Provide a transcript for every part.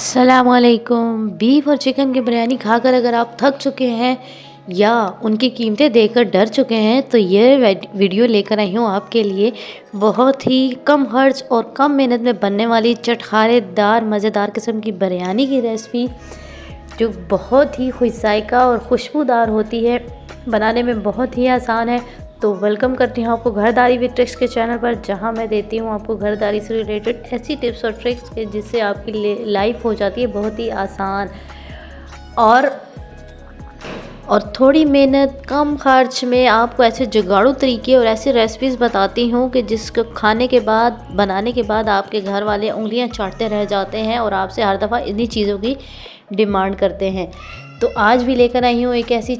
अस्सलामुअलैकुम। बीफ और चिकन की बिरयानी खाकर अगर आप थक चुके हैं या उनकी कीमतें देखकर डर चुके हैं तो ये वीडियो लेकर आई हूँ आपके लिए। बहुत ही कम खर्च और कम मेहनत में बनने वाली चटखारेदार मज़ेदार किस्म की बिरयानी की रेसिपी, जो बहुत ही खुश जायका और खुशबूदार होती है, बनाने में बहुत ही आसान है। तो वेलकम करती हूँ आपको घरदारी विद ट्रिक्स के चैनल पर, जहाँ मैं देती हूँ आपको घरदारी से रिलेटेड ऐसी टिप्स और ट्रिक्स के जिससे आपकी लाइफ हो जाती है बहुत ही आसान और थोड़ी मेहनत कम खर्च में। आपको ऐसे जुगाड़ू तरीके और ऐसी रेसिपीज़ बताती हूँ कि जिसको खाने के बाद, बनाने के बाद आपके घर वाले उंगलियाँ चाटते रह जाते हैं और आपसे हर दफ़ा इन्हीं चीज़ों की डिमांड करते हैं। तो आज भी लेकर आई हूँ एक ऐसी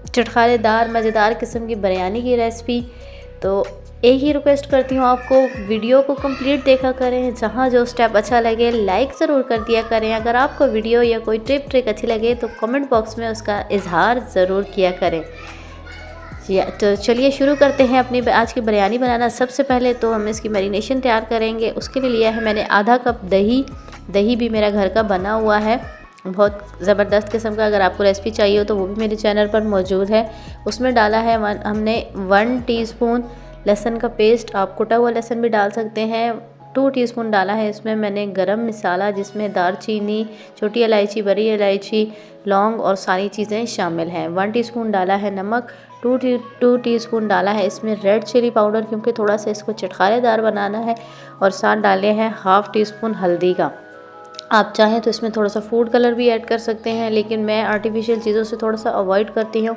चटखारेदार मज़ेदार किस्म की बिरयानी की रेसिपी। तो एक ही रिक्वेस्ट करती हूँ आपको, वीडियो को कंप्लीट देखा करें, जहाँ जो स्टेप अच्छा लगे लाइक ज़रूर कर दिया करें। अगर आपको वीडियो या कोई ट्रिक अच्छी लगे तो कमेंट बॉक्स में उसका इजहार ज़रूर किया करें। तो चलिए शुरू करते हैं अपनी आज की बिरयानी बनाना। सबसे पहले तो हम इसकी मैरिनेशन तैयार करेंगे। उसके लिए लिया है मैंने आधा कप दही। दही भी मेरा घर का बना हुआ है, बहुत ज़बरदस्त किस्म का। अगर आपको रेसिपी चाहिए हो तो वो भी मेरे चैनल पर मौजूद है। उसमें डाला है हमने 1 टीस्पून लहसुन का पेस्ट। आप कुटा हुआ लहसुन भी डाल सकते हैं। 2 टीस्पून डाला है इसमें मैंने गरम मसाला, जिसमें दालचीनी, छोटी इलायची, बड़ी इलायची, लौंग और सारी चीज़ें शामिल हैं। 1 टीस्पून डाला है नमक। 2 टीस्पून डाला है इसमें रेड चिली पाउडर, क्योंकि थोड़ा सा इसको चटखारेदार बनाना है। और साथ डाले हैं हाफ़ टीस्पून हल्दी का। आप चाहें तो इसमें थोड़ा सा फूड कलर भी ऐड कर सकते हैं, लेकिन मैं आर्टिफिशियल चीज़ों से थोड़ा सा अवॉइड करती हूँ,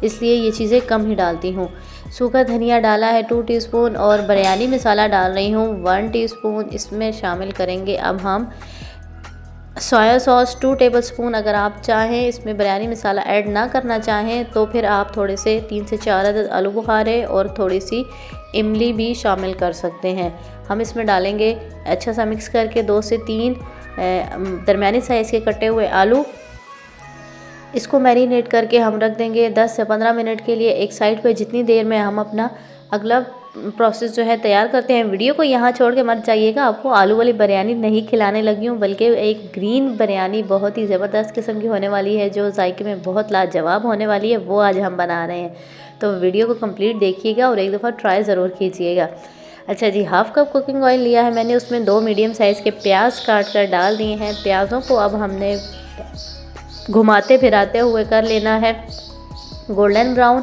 इसलिए ये चीज़ें कम ही डालती हूँ। सूखा धनिया डाला है 2 टीस्पून और बिरयानी मसाला डाल रही हूँ 1 टीस्पून। इसमें शामिल करेंगे अब हम सोया सॉस 2 टेबलस्पून। अगर आप चाहें इसमें बिरयानी मसाला ऐड ना करना चाहें तो फिर आप थोड़े से 3 से 4 अदद आलू बुखारे और थोड़ी सी इमली भी शामिल कर सकते हैं। हम इसमें डालेंगे अच्छा सा मिक्स करके 2 से 3 दरमियानी साइज़ के कटे हुए आलू। इसको मैरिनेट करके हम रख देंगे 10 से 15 मिनट के लिए एक साइड पे, जितनी देर में हम अपना अगला प्रोसेस जो है तैयार करते हैं। वीडियो को यहाँ छोड़ के मत जाइएगा, आपको आलू वाली बिरयानी नहीं खिलाने लगी हूँ, बल्कि एक ग्रीन बिरयानी बहुत ही ज़बरदस्त किस्म की होने वाली है, जो जायके में बहुत लाजवाब होने वाली है, वो आज हम बना रहे हैं। तो वीडियो को कंप्लीट देखिएगा और एक दफ़ा ट्राई ज़रूर कीजिएगा। अच्छा जी, हाफ़ कप कुकिंग ऑयल लिया है मैंने, उसमें 2 मीडियम साइज़ के प्याज काट कर डाल दिए हैं। प्याज़ों को अब हमने घुमाते फिराते हुए कर लेना है गोल्डन ब्राउन।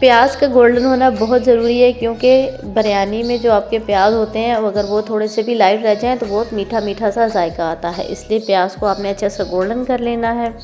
प्याज का गोल्डन होना बहुत ज़रूरी है, क्योंकि बिरयानी में जो आपके प्याज होते हैं अगर वो थोड़े से भी लाइट रह जाएं तो बहुत मीठा मीठा सा जायका आता है, इसलिए प्याज को आपने अच्छे से गोल्डन कर लेना है।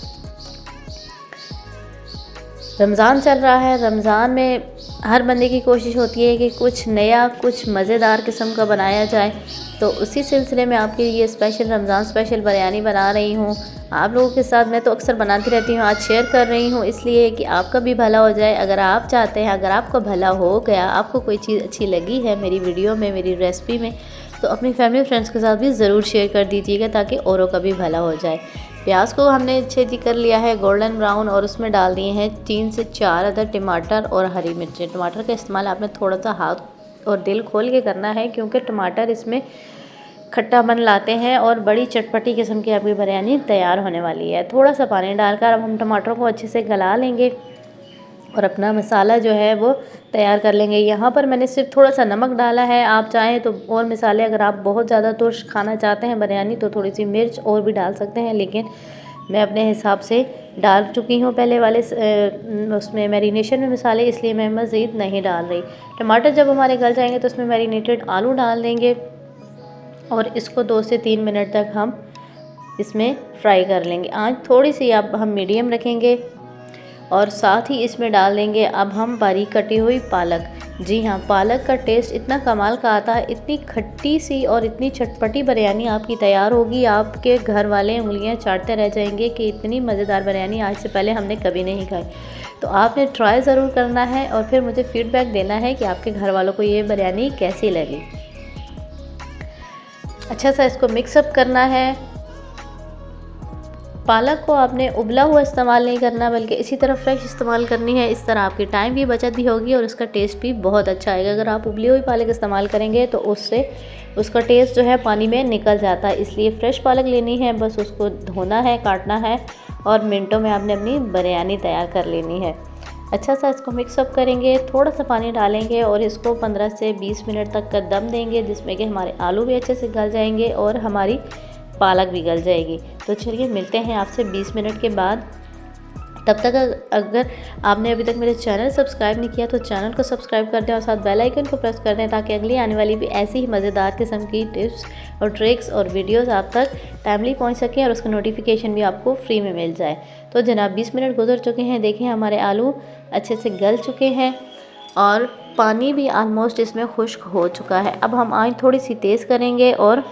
रमज़ान चल रहा है, रमज़ान में हर बंदे की कोशिश होती है कि कुछ नया, कुछ मज़ेदार किस्म का बनाया जाए। तो उसी सिलसिले में आपके लिए स्पेशल रमज़ान स्पेशल बिरयानी बना रही हूँ आप लोगों के साथ। मैं तो अक्सर बनाती रहती हूँ, आज शेयर कर रही हूँ इसलिए कि आपका भी भला हो जाए। अगर आप चाहते हैं, अगर आपका भला हो गया, आपको कोई चीज़ अच्छी लगी है मेरी वीडियो में, मेरी रेसिपी में, तो अपनी फैमिली फ्रेंड्स के साथ भी ज़रूर शेयर कर दीजिएगा, ताकि औरों का भी भला हो जाए। प्याज को हमने अच्छे जी कर लिया है गोल्डन ब्राउन, और उसमें डाल दिए हैं 3 से 4 अदद टमाटर और हरी मिर्चें। टमाटर का इस्तेमाल आपने थोड़ा सा हाथ और दिल खोल के करना है, क्योंकि टमाटर इसमें खट्टापन लाते हैं और बड़ी चटपटी किस्म की आपकी बिरयानी तैयार होने वाली है। थोड़ा सा पानी डालकर अब हम टमाटरों को अच्छे से गला लेंगे और अपना मसाला जो है वो तैयार कर लेंगे। यहाँ पर मैंने सिर्फ थोड़ा सा नमक डाला है, आप चाहें तो और मसाले, अगर आप बहुत ज़्यादा तुर्श खाना चाहते हैं बिरयानी तो थोड़ी सी मिर्च और भी डाल सकते हैं, लेकिन मैं अपने हिसाब से डाल चुकी हूँ पहले वाले उसमें मैरिनेशन में मसाले, इसलिए मैं मज़ीद नहीं डाल रही। टमाटर जब हमारे गल जाएंगे तो उसमें मैरिनेटेड आलू डाल देंगे और इसको 2 से 3 मिनट तक हम इसमें फ्राई कर लेंगे। आँच थोड़ी सी अब हम मीडियम रखेंगे और साथ ही इसमें डाल देंगे अब हम बारीक कटी हुई पालक। जी हाँ, पालक का टेस्ट इतना कमाल का आता है, इतनी खट्टी सी और इतनी चटपटी बिरयानी आपकी तैयार होगी, आपके घर वाले उंगलियां चाटते रह जाएंगे कि इतनी मज़ेदार बिरयानी आज से पहले हमने कभी नहीं खाई। तो आपने ट्राई ज़रूर करना है और फिर मुझे फ़ीडबैक देना है कि आपके घर वालों को ये बिरयानी कैसी लगी। अच्छा सा इसको मिक्सअप करना है पालक को आपने उबला हुआ इस्तेमाल नहीं करना, बल्कि इसी तरह फ्रेश इस्तेमाल करनी है। इस तरह आपकी टाइम की बचत भी होगी और उसका टेस्ट भी बहुत अच्छा आएगा। अगर आप उबली हुई पालक इस्तेमाल करेंगे तो उससे उसका टेस्ट जो है पानी में निकल जाता है। इसलिए फ़्रेश पालक लेनी है, बस उसको धोना है, काटना है और मिनटों में आपने अपनी बिरयानी तैयार कर लेनी है। अच्छा सा इसको मिक्सअप करेंगे, थोड़ा सा पानी डालेंगे और इसको 15 से 20 मिनट तक का दम देंगे, जिसमें कि हमारे आलू भी अच्छे से गल जाएंगे और हमारी पालक भी गल जाएगी। तो चलिए मिलते हैं आपसे 20 मिनट के बाद। तब तक अगर आपने अभी तक मेरे चैनल सब्सक्राइब नहीं किया तो चैनल को सब्सक्राइब कर दें और साथ बेल आइकन को प्रेस कर दें, ताकि अगली आने वाली भी ऐसी ही मज़ेदार किस्म की टिप्स और ट्रिक्स और वीडियोस आप तक टाइमली पहुंच सकें और उसका नोटिफिकेशन भी आपको फ्री में मिल जाए। तो जनाब 20 मिनट गुजर चुके हैं, देखें हमारे आलू अच्छे से गल चुके हैं और पानी भी आलमोस्ट इसमें खुश्क हो चुका है। अब हम आँच थोड़ी सी तेज़ करेंगे और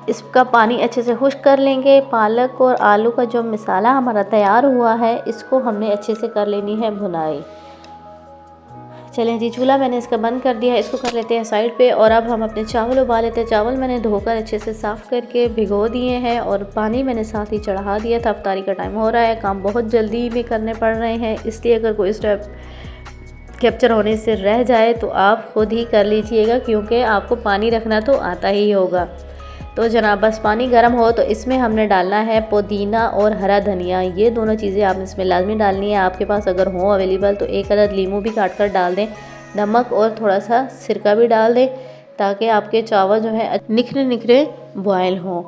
इसका पानी अच्छे से खुश्क कर लेंगे। पालक और आलू का जो मसाला हमारा तैयार हुआ है, इसको हमने अच्छे से कर लेनी है भुनाई। चलें जी, चूल्हा मैंने इसका बंद कर दिया है, इसको कर लेते हैं साइड पे। और अब हम अपने चावल उबाल लेते हैं। चावल मैंने धोकर अच्छे से साफ़ करके भिगो दिए हैं और पानी मैंने साथ ही चढ़ा दिया था। इफ्तारी का टाइम हो रहा है, काम बहुत जल्दी में करने पड़ रहे हैं, इसलिए अगर कोई स्टेप कैप्चर होने से रह जाए तो आप खुद ही कर लीजिएगा, क्योंकि आपको पानी रखना तो आता ही होगा। तो जनाब बस पानी गर्म हो तो इसमें हमने डालना है पुदीना और हरा धनिया। ये दोनों चीज़ें आपने इसमें लाजमी डालनी है। आपके पास अगर हो अवेलेबल तो एक अदद लीमू भी काट कर डाल दें। नमक और थोड़ा सा सिरका भी डाल दें, ताकि आपके चावल जो है निखरे निखरे बॉयल हों।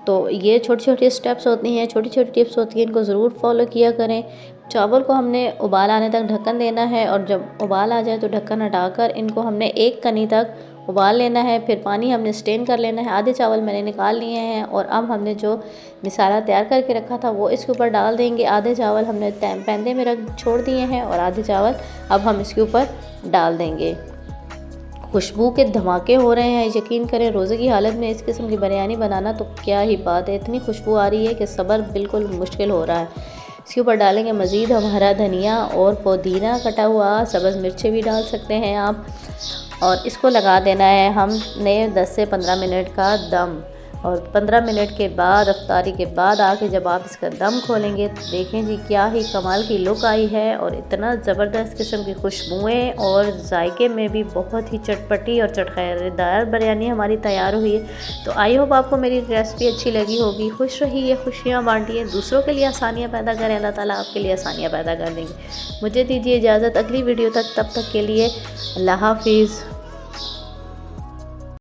तो ये छोटी छोटी स्टेप्स होती हैं, छोटी छोटी टिप्स होती हैं, इनको ज़रूर फॉलो किया करें। चावल को हमने उबाल आने तक ढक्कन देना है और जब उबाल आ जाए तो ढक्कन हटाकर इनको हमने एक कनी तक उबाल लेना है। फिर पानी हमने स्टेन कर लेना है। आधे चावल मैंने निकाल लिए हैं और अब हमने जो मसाला तैयार करके रखा था वो इसके ऊपर डाल देंगे। आधे चावल हमने पैंदे में रख छोड़ दिए हैं और आधे चावल अब हम इसके ऊपर डाल देंगे। खुशबू के धमाके हो रहे हैं, यकीन करें रोज़े की हालत में इस किस्म की बिरयानी बनाना तो क्या ही बात है। इतनी खुशबू आ रही है कि सब्र बिल्कुल मुश्किल हो रहा है। इसके ऊपर डालेंगे मज़ीद हम हरा धनिया और पुदीना कटा हुआ, सब्ज़ मिर्चें भी डाल सकते हैं आप। और इसको लगा देना है हमने 10 से 15 मिनट का दम। और 15 मिनट के बाद, इफ्तारी के बाद आके जब आप इसका दम खोलेंगे तो देखें जी क्या ही कमाल की लुक आई है और इतना ज़बरदस्त किस्म की खुशबुएँ और जायके में भी बहुत ही चटपटी और चटखरेदार बिरयानी हमारी तैयार हुई है। तो आई होप आपको मेरी रेसिपी अच्छी लगी होगी। खुश रहिए, खुशियाँ बांटिए, दूसरों के लिए आसानियाँ पैदा करें, अल्लाह ताला आपके लिए आसानियाँ पैदा कर देंगे। मुझे दीजिए इजाज़त अगली वीडियो तक, तब तक के लिए अल्लाह हाफिज़।